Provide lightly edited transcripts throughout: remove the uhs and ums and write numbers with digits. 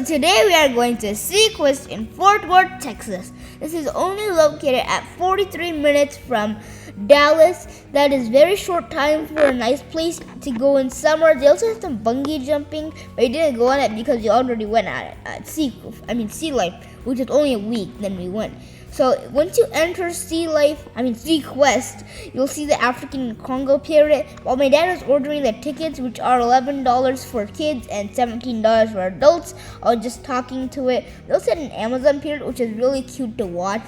today we are going to Quest in Fort Worth, Texas. This is only located at 43 minutes from Dallas. That is very short time for a nice place to go in summer. They also have some bungee jumping, but we didn't go on it because we already went at it at Sea Life, which is only a week. Then we went. So once you enter Sea Quest, you'll see the African Congo parrot. While my dad was ordering the tickets, which are $11 for kids and $17 for adults, I was just talking to it. They also had an Amazon parrot, which is really cute to watch.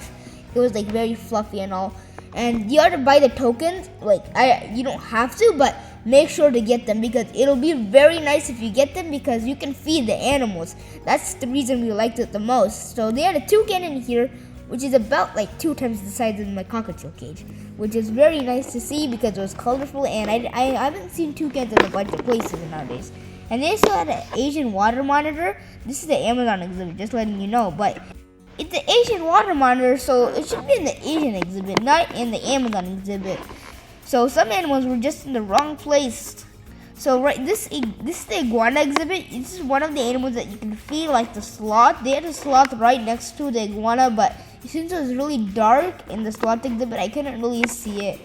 It was like very fluffy and all. And you have to buy the tokens. You don't have to, but make sure to get them because it'll be very nice if you get them because you can feed the animals. That's the reason we liked it the most. So they had a toucan in here, which is about 2 times the size of my cockatiel cage, which is very nice to see because it was colorful, and I haven't seen toucans in a bunch of places nowadays. And they also had an Asian water monitor. This is the Amazon exhibit, just letting you know, but it's the Asian water monitor, so it should be in the Asian exhibit, not in the Amazon exhibit. So some animals were just in the wrong place. So this is the iguana exhibit. This is one of the animals that you can feed, like the sloth. They had a sloth right next to the iguana, but since it was really dark in the sloth exhibit, I couldn't really see it.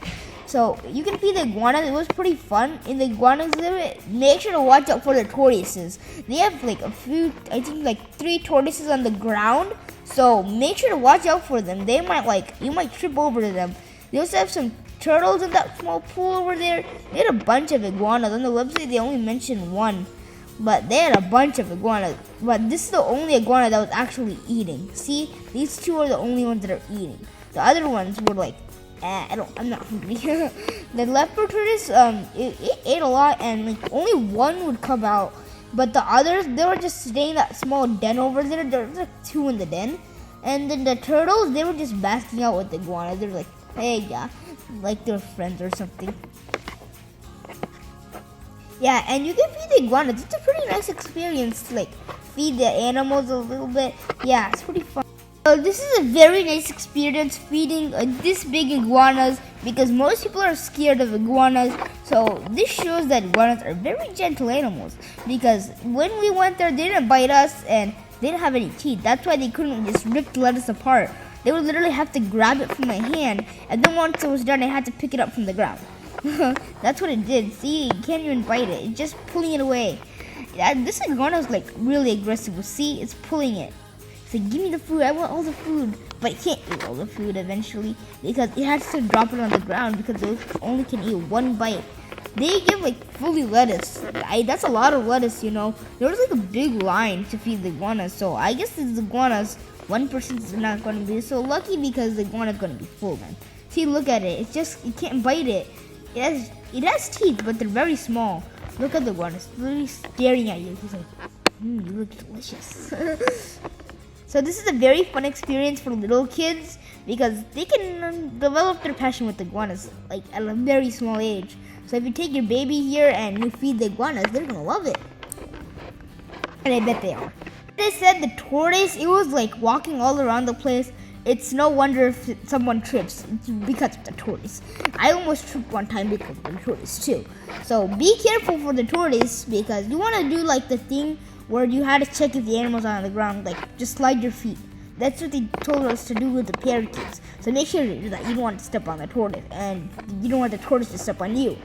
So you can feed the iguana. It was pretty fun. In the iguana exhibit, make sure to watch out for the tortoises. They have a few, I think 3 tortoises on the ground. So make sure to watch out for them. They might you might trip over them. They also have some turtles in that small pool over there. They had a bunch of iguanas. On the website, they only mentioned one, but they had a bunch of iguanas. But this is the only iguana that was actually eating. See, these 2 are the only ones that are eating. The other ones were I'm not hungry. The leopard tortoise, it ate a lot, and only one would come out. But the others, they were just staying in that small den over there. There were 2 in the den. And then the turtles, they were just basking out with the iguana. They were hey, yeah, they're friends or something. Yeah, and you can feed the iguanas. It's a pretty nice experience to feed the animals a little bit. Yeah, it's pretty fun. So this is a very nice experience feeding this big iguanas because most people are scared of iguanas. So this shows that iguanas are very gentle animals because when we went there, they didn't bite us and they didn't have any teeth. That's why they couldn't just rip the lettuce apart. They would literally have to grab it from my hand, and then once it was done, I had to pick it up from the ground. That's what it did. See, you can't even bite it. It's just pulling it away. This iguana is really aggressive. See, it's pulling it. It's give me the food. I want all the food. But it can't eat all the food eventually because it has to drop it on the ground because it only can eat 1 bite. They give fully lettuce. That's a lot of lettuce, you know. There was a big line to feed the iguanas, so I guess these iguanas, one person is not going to be so lucky because the iguana is going to be full then. See, look at it. It's just, you can't bite it. It has teeth, but they're very small. Look at the iguana. It's literally staring at you. He's you look delicious. So this is a very fun experience for little kids because they can develop their passion with iguanas at a very small age. So if you take your baby here and you feed the iguanas, they're going to love it. And I bet they are. They said the tortoise, it was walking all around the place. It's no wonder if someone trips. It's because of the tortoise. I almost tripped one time because of the tortoise too. So be careful for the tortoise because you want to do the thing where you had to check if the animal's on the ground. Just slide your feet. That's what they told us to do with the parakeets. So make sure that you don't want to step on the tortoise and you don't want the tortoise to step on you.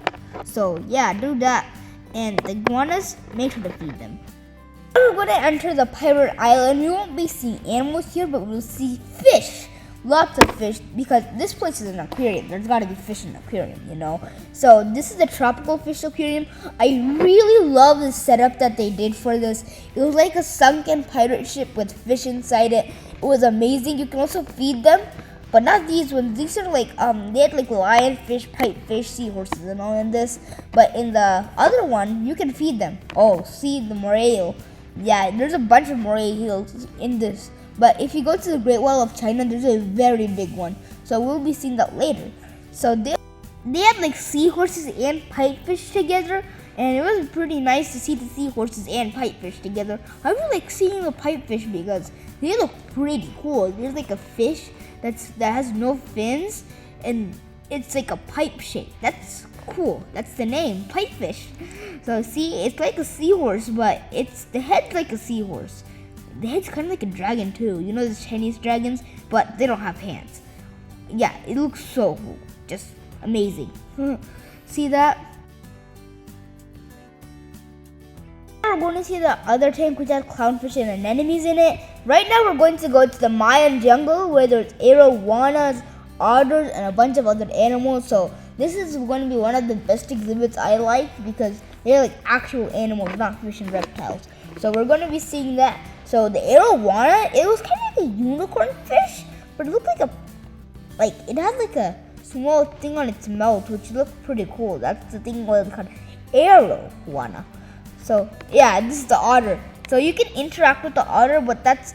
So yeah, do that. And the iguanas, make sure to feed them. We're going to enter the pirate island. We won't be seeing animals here, but we'll see fish. Lots of fish because this place is an aquarium. There's got to be fish in the aquarium, you know. So this is the tropical fish aquarium. I really love the setup that they did for this. It was like a sunken pirate ship with fish inside it. It was amazing. You can also feed them, but not these ones. These are they had lionfish, pipefish, seahorses, and all in this. But in the other one, you can feed them. Oh, see the moray. Yeah, there's a bunch of moray eels in this. But if you go to the Great Wall of China, there's a very big one. So we'll be seeing that later. So they had seahorses and pipefish together. And it was pretty nice to see the seahorses and pipefish together. I really seeing the pipefish because they look pretty cool. There's a fish that has no fins. And it's a pipe shape. That's cool. That's the name, pipefish. So see, it's like a seahorse, but the head's like a seahorse. the head's kind of like a dragon too. You know the Chinese dragons, but they don't have hands. Yeah, it looks so cool. Just amazing. See that? We're going to see the other tank which has clownfish and anemones in it. Right now we're going to go to the Mayan jungle where there's iguanas, otters, and a bunch of other animals. So this is going to be one of the best exhibits I like because they're like actual animals, not fish and reptiles. So we're going to be seeing that. So the iguana, it was kind of like a unicorn fish, but it looked like it had like a small thing on its mouth, which looked pretty cool. That's the thing where it's called iguana. So yeah, this is the otter. So you can interact with the otter, but that's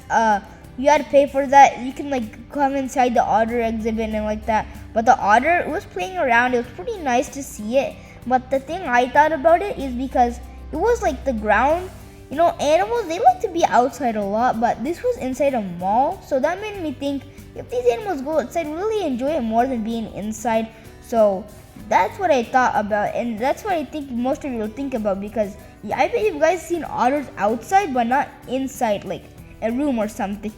you had to pay for that. You can like come inside the otter exhibit and like that. But the otter, it was playing around. It was pretty nice to see it. But the thing I thought about it is because it was like the ground. You know, animals, they like to be outside a lot, but this was inside a mall. So that made me think, if these animals go outside, really enjoy it more than being inside. So that's what I thought about, and that's what I think most of you will think about, because yeah, I bet you guys seen otters outside but not inside like a room or something.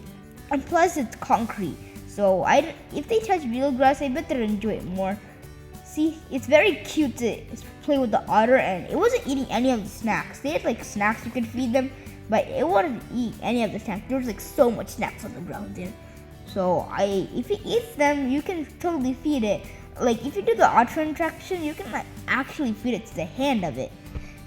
And plus it's concrete, so if they touch real grass, I bet they'll enjoy it more. See, it's very cute to play with the otter, and it wasn't eating any of the snacks. They had like snacks you could feed them, but it wouldn't eat any of the snacks. There was like so much snacks on the ground there. So if it eats them, you can totally feed it. Like if you do the otter interaction, you can like actually feed it to the hand of it.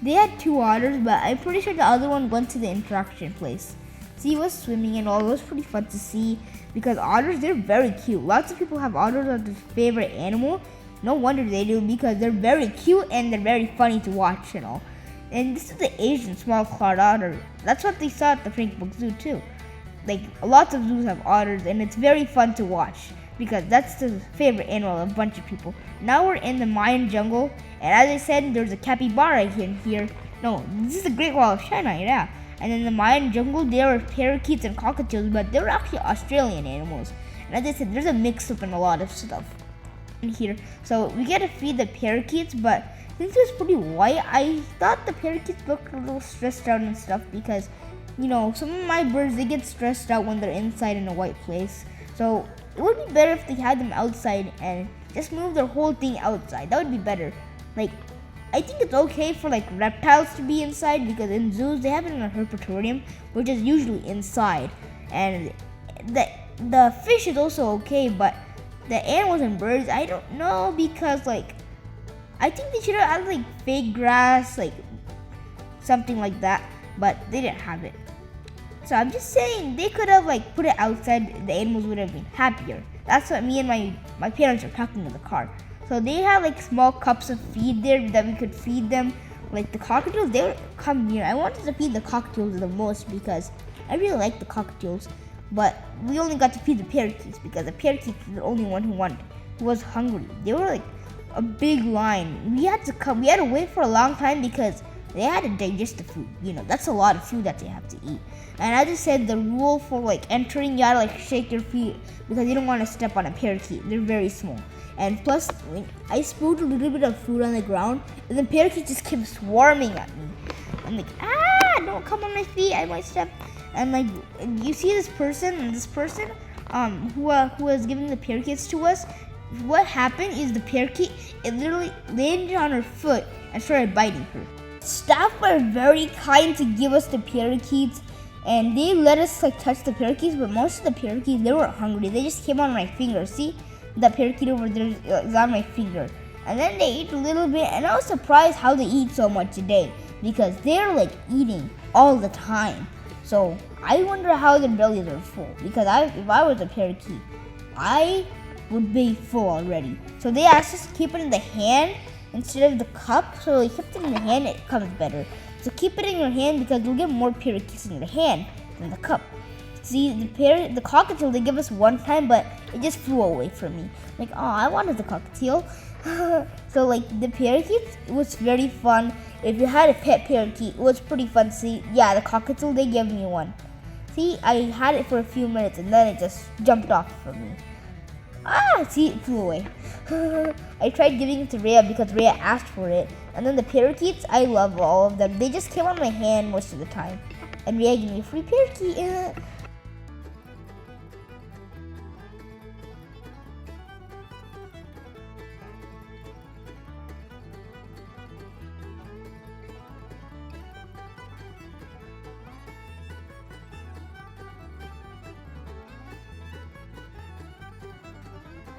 They had 2 otters, but I'm pretty sure the other one went to the interaction place. See, it was swimming and all. It was pretty fun to see because otters, they're very cute. Lots of people have otters as their favorite animal. No wonder they do, because they're very cute and they're very funny to watch and all. And this is the Asian small clawed otter. That's what they saw at the Frank Book Zoo too. Like lots of zoos have otters, and it's very fun to watch because that's the favorite animal of a bunch of people. Now we're in the Mayan jungle, and as I said, there's a capybara in here. No, this is the Great Wall of China, yeah. And in the Mayan jungle, there were parakeets and cockatiels, but they were actually Australian animals. And as I said, there's a mix-up in a lot of stuff in here. So we get to feed the parakeets, but since it was pretty white, I thought the parakeets looked a little stressed out and stuff because, you know, some of my birds, they get stressed out when they're inside in a white place. So it would be better if they had them outside and just move their whole thing outside. That would be better. Like, I think it's okay for like reptiles to be inside because in zoos they have it in a herpetarium, which is usually inside. And the fish is also okay, but the animals and birds, I don't know, because like I think they should have had like fake grass, like something like that, but they didn't have it. So I'm just saying they could have like put it outside. The animals would have been happier. That's what me and my parents are talking in the car. So they had like small cups of feed there that we could feed them. Like the cockatiels, they would come here. I wanted to feed the cockatiels the most because I really like the cockatiels. But we only got to feed the parakeets because the parakeets were the only one who was hungry. They were like a big line. We had to wait for a long time because they had to digest the food. You know, that's a lot of food that they have to eat. And I just said the rule for like entering, you gotta like shake your feet because you don't want to step on a parakeet. They're very small. And plus, I spilled a little bit of food on the ground, and the parakeet just kept swarming at me. I'm like, don't come on my feet, I might step. And like, you see this person, who was giving the parakeets to us. What happened is the parakeet, it literally landed on her foot and started biting her. Staff were very kind to give us the parakeets, and they let us like touch the parakeets, but most of the parakeets, they weren't hungry. They just came on my finger. See, that parakeet over there is on my finger. And then they ate a little bit, and I was surprised how they eat so much a day because they're like eating all the time. So I wonder how their bellies are full, because if I was a parakeet, I would be full already. So they asked us to keep it in the hand instead of the cup. So we kept it in the hand, it comes better. So keep it in your hand because you'll get more parakeets in the hand than the cup. See, the cockatiel, they give us one time, but it just flew away from me. Like, oh, I wanted the cockatiel. So like the parakeets, it was very fun. If you had a pet parakeet, it was pretty fun to see. Yeah, the cockatiel, they gave me one. See, I had it for a few minutes and then it just jumped off from me. See, it flew away. I tried giving it to Reya because Reya asked for it. And then the parakeets, I love all of them. They just came on my hand most of the time. and Reya gave me a free parakeet.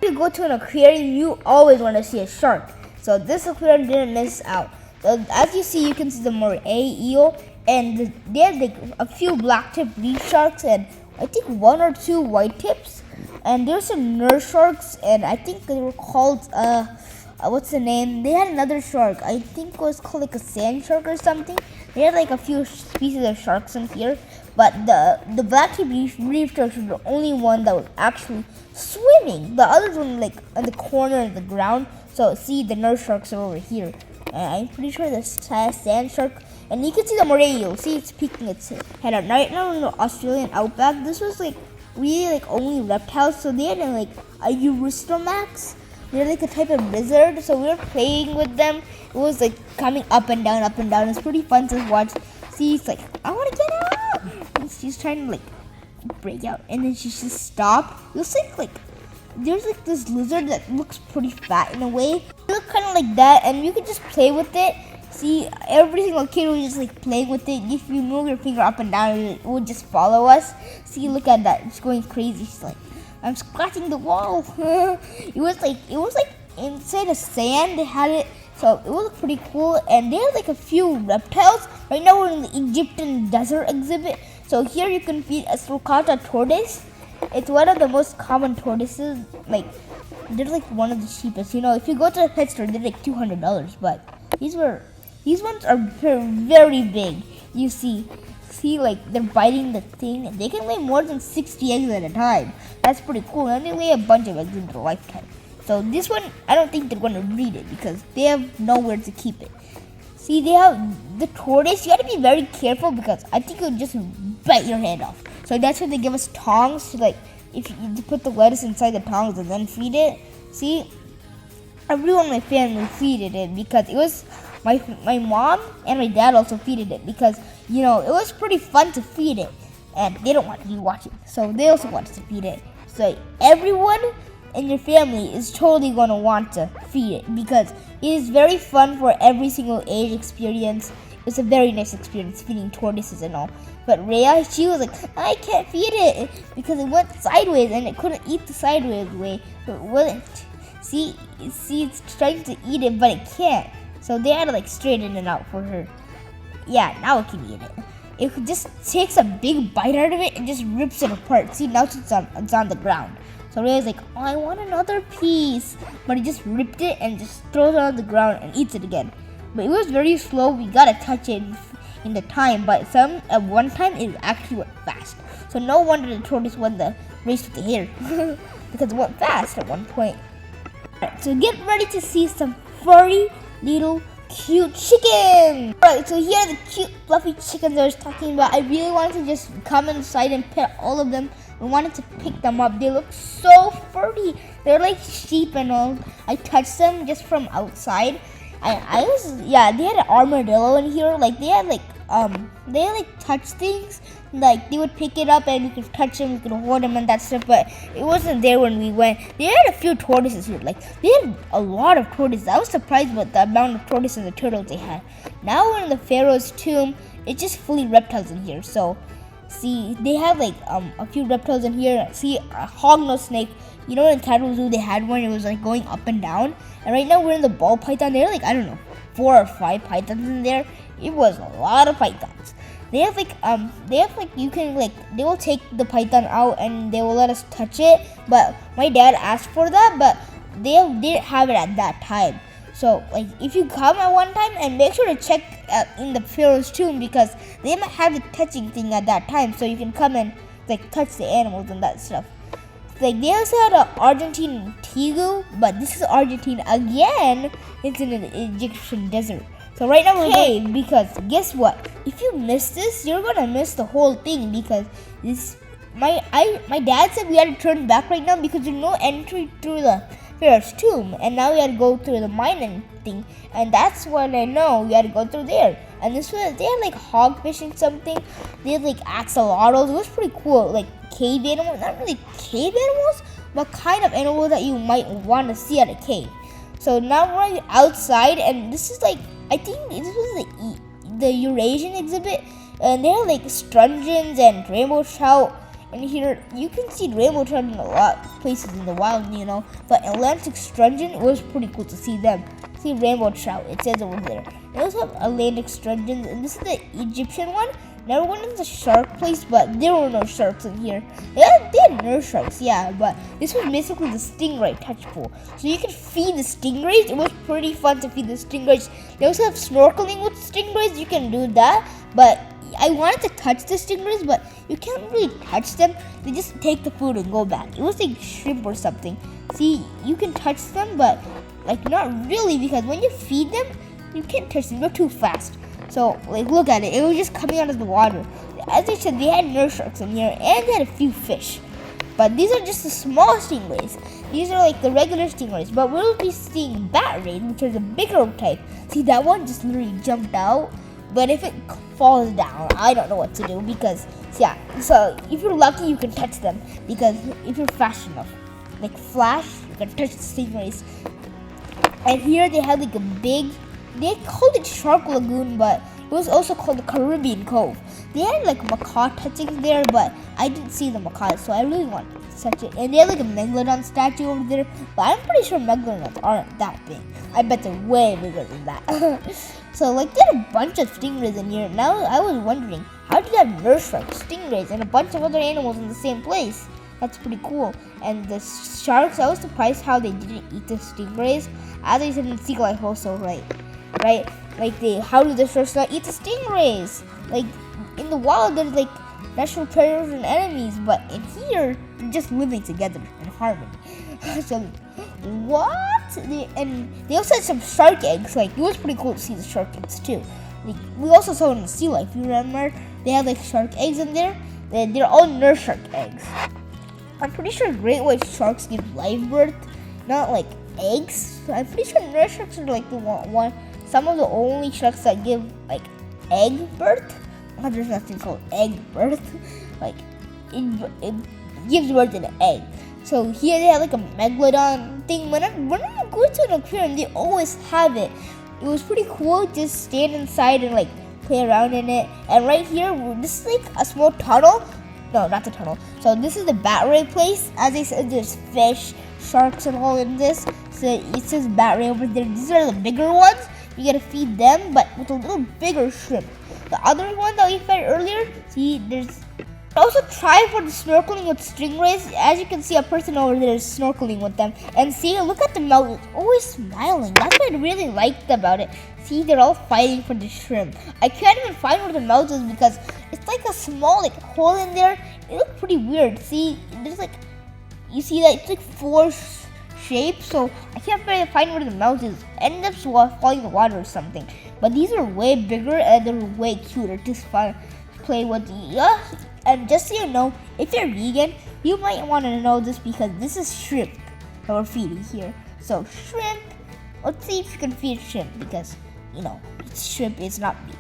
If you go to an aquarium, you always want to see a shark. So this aquarium didn't miss out. So as you see, you can see the moray eel, and they have like a few black tip reef sharks, and I think 1 or 2 white tips. And there's some nurse sharks, and I think they were called what's the name? They had another shark. I think it was called like a sand shark or something. They had like a few species of sharks in here, but the black tip reef sharks were the only one that was actually swimming. The others were like on the corner of the ground. So see, the nurse sharks are over here. And I'm pretty sure the sand shark, and you can see the moray eel. See, it's peeking its head out. Right now in the Australian outback, this was like really like only reptiles. So they had like a Eurystomax. They're like a type of lizard. So we were playing with them. It was like coming up and down, up and down. It's pretty fun to watch. See, it's like, I want to get out. And she's trying to like break out, and then she just stopped. It looks like there's like this lizard that looks pretty fat in a way. It looks kind of like that, and you can just play with it. See, every single kid was just like playing with it. If you move your finger up and down, it would just follow us. See, look at that. It's going crazy. She's like, I'm scratching the wall. it was like inside the sand. They had it, so it was pretty cool. And they have like a few reptiles. Right now we're in the Egyptian desert exhibit. So here you can feed a sulcata tortoise. It's one of the most common tortoises. Like, they're like one of the cheapest. You know, if you go to a pet store, they're like $200. But these ones are very big. You see, like they're biting the thing, and they can lay more than 60 eggs at a time. That's pretty cool, and they lay a bunch of eggs in their lifetime. So this one, I don't think they're gonna breed it because they have nowhere to keep it. See, they have the tortoise. You gotta be very careful because I think it'll just bite your head off. So that's why they give us tongs to like, if you put the lettuce inside the tongs and then feed it. See, everyone in my family feeded it because it was my mom and my dad also feeded it because, you know, it was pretty fun to feed it, and they don't want to be watching, so they also wanted to feed it. So everyone in your family is totally going to want to feed it because it is very fun for every single age experience. It's a very nice experience feeding tortoises and all. But Reya, she was like, I can't feed it because it went sideways and it couldn't eat the sideways way. But it wouldn't. See, it's trying to eat it, but it can't. So they had to like straighten it out for her. Yeah, now it can eat it. It just takes a big bite out of it and just rips it apart. See, now it's on the ground. So Reya's like, oh, I want another piece. But he just ripped it and just throws it on the ground and eats it again. But it was very slow. We gotta touch it in the time. But at one time, it actually went fast. So no wonder the tortoise won the race with the hare. Because it went fast at one point. Alright, so get ready to see some furry little cute chickens. Alright, so here are the cute fluffy chickens I was talking about. I really wanted to just come inside and pet all of them. I wanted to pick them up. They look so furry. They're like sheep and all. I touched them just from outside. They had an armadillo in here. Like they had touch things. Like they would pick it up and we could touch them, we could hold them and that stuff. But it wasn't there when we went. They had a few tortoises here. Like they had a lot of tortoises. I was surprised with the amount of tortoises and the turtles they had. Now we're in the Pharaoh's tomb. It's just fully reptiles in here. So see, they have like a few reptiles in here. See, a hognose snake. You know, in Cattle Zoo they had one. It was like going up and down. And right now we're in the ball python. There are like, I don't know, 4 or 5 pythons in there. It was a lot of pythons. They have you can like, they will take the python out and they will let us touch it. But my dad asked for that, but they didn't have it at that time. So like, if you come at one time, and make sure to check in the Pharaoh's tomb because they might have the touching thing at that time. So you can come and like touch the animals and that stuff. Like they also had an Argentine tegu, but this is Argentina again. It's in an Egyptian desert. So right now we're going, because guess what? If you miss this, you're gonna miss the whole thing because this. My dad said we had to turn back right now because there's no entry through the Pharaoh's tomb, and now we had to go through the Mayan thing, and that's what I know we had to go through there. And this was, they had like hogfish and something. They had like axolotls. It was pretty cool. Like cave animals, not really cave animals, but kind of animals that you might want to see at a cave. So now we're outside, and this is like, I think this was the Eurasian exhibit, and they have like sturgeons and rainbow trout. And here you can see rainbow trout in a lot of places in the wild, you know. But Atlantic sturgeon, it was pretty cool to see them. See rainbow trout, it says over there. They also have Atlantic sturgeons, and this is the Egyptian one. Never went in the shark place, but there were no sharks in here. They had nurse sharks, yeah, but this was basically the stingray touch pool. So you can feed the stingrays. It was pretty fun to feed the stingrays. They also have snorkeling with stingrays. You can do that, but I wanted to touch the stingrays, but you can't really touch them. They just take the food and go back. It was like shrimp or something. See, you can touch them, but like not really, because when you feed them, you can't touch them. They're too fast. So, like, look at it. It was just coming out of the water. As I said, they had nurse sharks in here, and they had a few fish. But these are just the small stingrays. These are like the regular stingrays. But we'll be seeing bat rays, which is a bigger type. See, that one just literally jumped out. But if it falls down, I don't know what to do, because, yeah. So, if you're lucky, you can touch them. Because if you're fast enough, like Flash, you can touch the stingrays. And here they had like a big, they called it Shark Lagoon, but it was also called the Caribbean Cove. They had like macaw touchings there, but I didn't see the macaws, so I really want to touch it. And they had like a megalodon statue over there, but I'm pretty sure megalodons aren't that big. I bet they're way bigger than that. So like they had a bunch of stingrays in here. Now I was wondering, how did they have nurse sharks, stingrays, and a bunch of other animals in the same place? That's pretty cool. And the sharks, I was surprised how they didn't eat the stingrays. As I said in Sea Life also, right? Like how do the sharks not eat the stingrays? Like in the wild, there's like natural predators and enemies, but in here, they're just living together in harmony. So what? And they also had some shark eggs. Like it was pretty cool to see the shark eggs too. Like, we also saw in the Sea Life. You remember? They had like shark eggs in there. They're all nurse shark eggs. I'm pretty sure great white sharks give live birth, not like eggs. So I'm pretty sure nurse sharks are like the one, some of the only sharks that give like egg birth. Oh, there's nothing called egg birth. Like it gives birth in an egg. So here they have like a megalodon thing. Whenever you go to an aquarium, they always have it. It was pretty cool. Just stand inside and like play around in it. And right here, this is like a small tunnel. No, not the tunnel. So this is the bat ray place. As I said, there's fish, sharks, and all in this. So it says bat ray over there. These are the bigger ones. You gotta feed them, but with a little bigger shrimp. The other one that we fed earlier, see, there's also try for the snorkeling with stingrays. As you can see, a person over there is snorkeling with them. And see, look at the mouth. It's always smiling. That's what I really liked about it. See, they're all fighting for the shrimp. I can't even find where the mouth is because it's like a small like hole in there. It looks pretty weird. See, there's like, you see that it's like four shapes. So I can't really find where the mouth is. End up falling in the water or something. But these are way bigger and they're way cuter. Just fun to play with. Yeah. And just so you know, if you're vegan, you might want to know this because this is shrimp that we're feeding here. So shrimp, let's see if you can feed shrimp because, you know, it's shrimp, it's not vegan.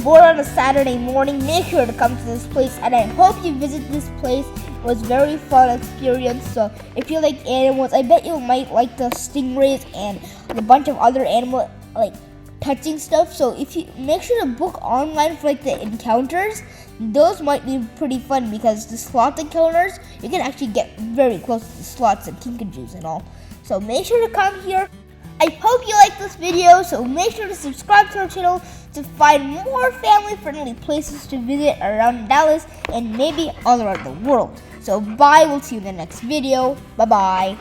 bored on a Saturday morning, make sure to come to this place, and I hope you visit this place. It was very fun experience. So if you like animals, I bet you might like the stingrays and a bunch of other animal like touching stuff. So if you make sure to book online for like the encounters, those might be pretty fun because the sloth encounters, you can actually get very close to the sloths and kinkajous and all. So make sure to come here. I hope you like this video, so make sure to subscribe to our channel to find more family-friendly places to visit around Dallas and maybe all around the world. So bye, we'll see you in the next video. Bye-bye.